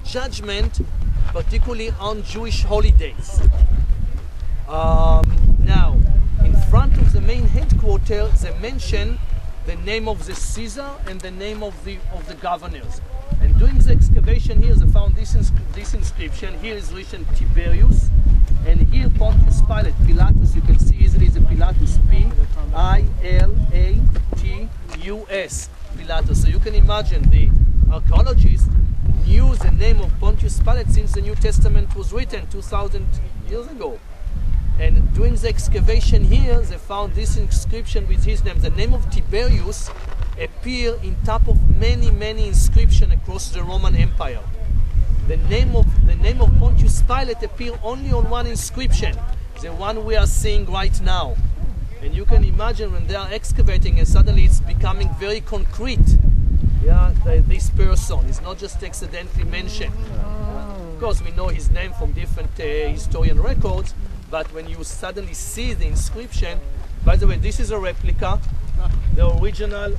judgment, particularly on Jewish holidays. Now, in front of the main headquarters, they mention the name of the Caesar and the name of the governors. And during the excavation here, they found this inscription. Here is written Tiberius, and here Pontius Pilate, Pilatus. You can see easily the Pilatus, P-I-L-A-T-U-S, Pilatus. So you can imagine the archaeologists knew the name of Pontius Pilate since the New Testament was written 2,000 years ago. And during the excavation here, they found this inscription with his name. The name of Tiberius appeared in top of many inscriptions across the Roman Empire. The name of Pontius Pilate appeared only on one inscription, the one we are seeing right now. And you can imagine when they are excavating, and suddenly it's becoming very concrete. Yeah, this person is not just accidentally mentioned. Of course, we know his name from different historian records. But when you suddenly see the inscription, by the way, this is a replica. The original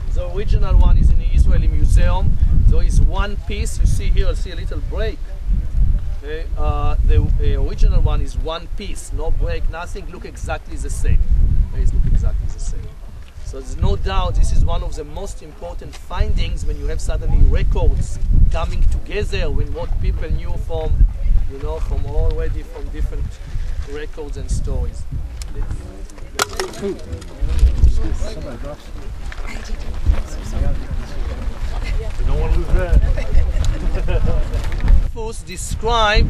one is in the Israeli Museum. There is one piece. You see here, I see a little break. Okay. The original one is one piece, no break, nothing. Look exactly the same. Look exactly the same. So there's no doubt this is one of the most important findings when you have suddenly records coming together with what people knew from, from already from different records and stories. First, describe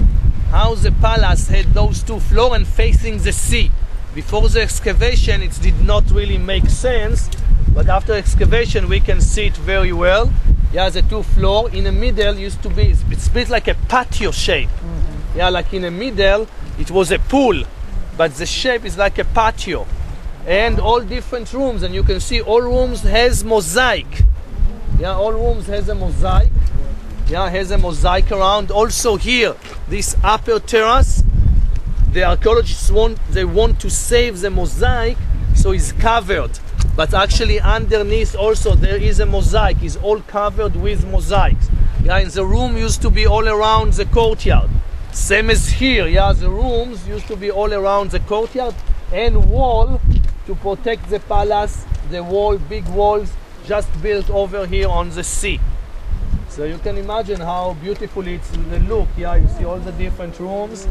how the palace had those two floors and facing the sea. Before the excavation, it did not really make sense, but after excavation, we can see it very well. Yeah, the two floors in the middle used to be, it's built like a patio shape. Yeah, like in the middle, it was a pool, but the shape is like a patio. And all different rooms, and you can see all rooms has mosaic. Yeah, all rooms has a mosaic. Yeah, has a mosaic around. Also here, this upper terrace, the archaeologists want to save the mosaic, so it's covered. But actually underneath also there is a mosaic. It's all covered with mosaics. Yeah, and the room used to be all around the courtyard. Same as here, yeah, the rooms used to be all around the courtyard, and wall to protect the palace, the wall, big walls just built over here on the sea. So you can imagine how beautifully it's the look. Yeah, you see all the different rooms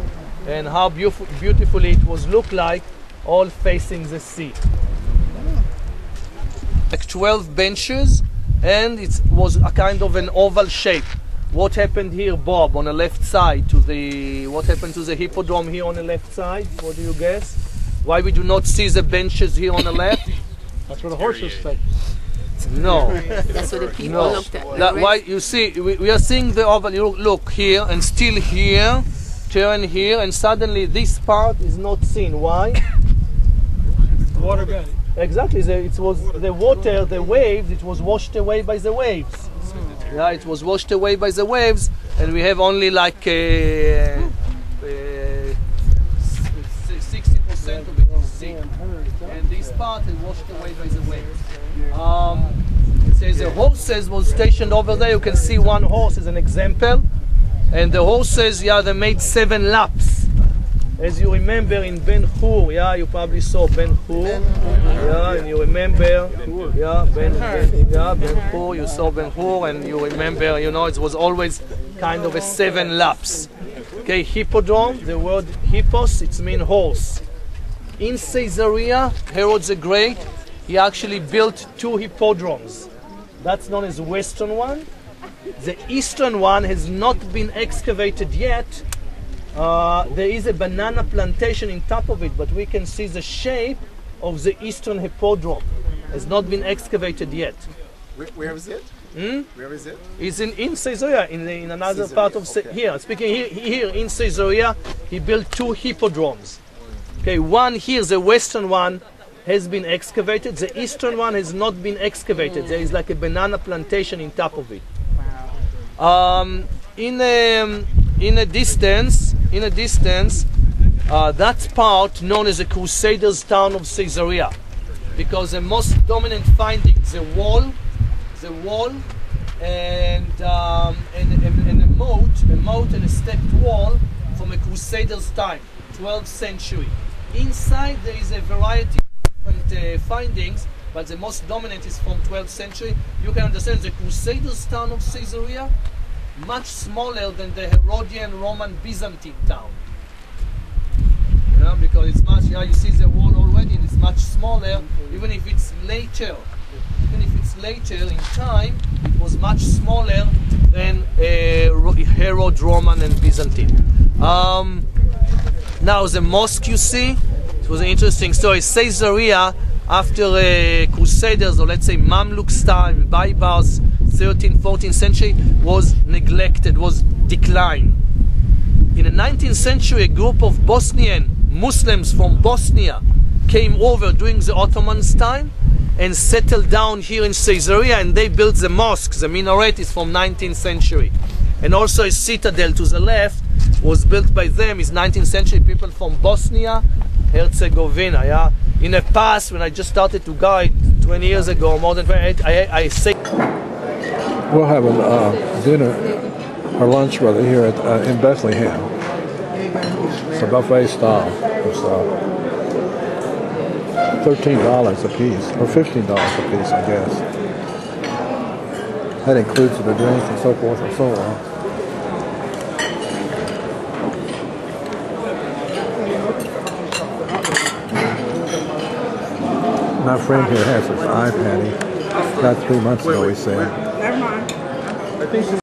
and how beautifully it was look like, all facing the sea. Like 12 benches, and it was a kind of an oval shape. What happened here, Bob, on the left side to the, what happened to the hippodrome here on the left side? What do you guess? Why we do not see the benches here on the left? That's where the horses stay. No. That's what the people looked at. Why, you see, we are seeing the oval, you look here and still here, turn here, and suddenly this part is not seen. Why? Water got it. Exactly, it was the water, the waves, it was washed away by the waves. Yeah, it was washed away by the waves, and we have only like 60% of it is sea. And this part is washed away by the waves. It says the horses was stationed over there. You can see one horse as an example. And the horses, yeah, they made 7 laps. As you remember in Ben Hur, yeah, you probably saw Ben Hur. Yeah, and you remember, yeah, Ben Hur, you saw Ben Hur, and you remember, you know, it was always kind of a 7 laps. Okay, hippodrome, the word hippos, it means horse. In Caesarea, Herod the Great, he actually built 2 hippodromes. That's known as the western one. The eastern one has not been excavated yet. There is a banana plantation in top of it, but we can see the shape of the eastern hippodrome. Has not been excavated yet. Where is it? Where is it? It's in Caesarea, in another Caesarea. Part of here. Speaking here in Caesarea, he built 2 hippodromes. Okay, one here, the western one, has been excavated. The eastern one has not been excavated. There is like a banana plantation in top of it. In a distance, that part known as the Crusaders' town of Caesarea, because the most dominant finding, the wall, and the moat and a stepped wall from a Crusaders' time, 12th century. Inside there is a variety of different findings, but the most dominant is from 12th century. You can understand the Crusaders' town of Caesarea, much smaller than the Herodian, Roman, Byzantine town. Because it's much, you see the wall already, and it's much smaller, even if it's later. Even if it's later in time, it was much smaller than Herod, Roman, and Byzantine. Now the mosque you see, it was an interesting story. Caesarea, after Crusaders, or let's say Mamluks time, Baibars, 13th, 14th century, was neglected, was declined. In the 19th century, a group of Bosnian Muslims from Bosnia came over during the Ottomans' time and settled down here in Caesarea, and they built the mosque. The minaret is from 19th century. And also a citadel to the left was built by them, is 19th century people from Bosnia, Herzegovina. Yeah? In the past, when I just started to guide 20 years ago, more than 20, I say... We'll have a dinner or lunch rather here at in Bethlehem. It's a buffet style. It's $13 a piece, or $15 a piece, I guess. That includes the drinks and so forth and so on. My friend here has his iPad. He got 3 months ago, he said. Never mind.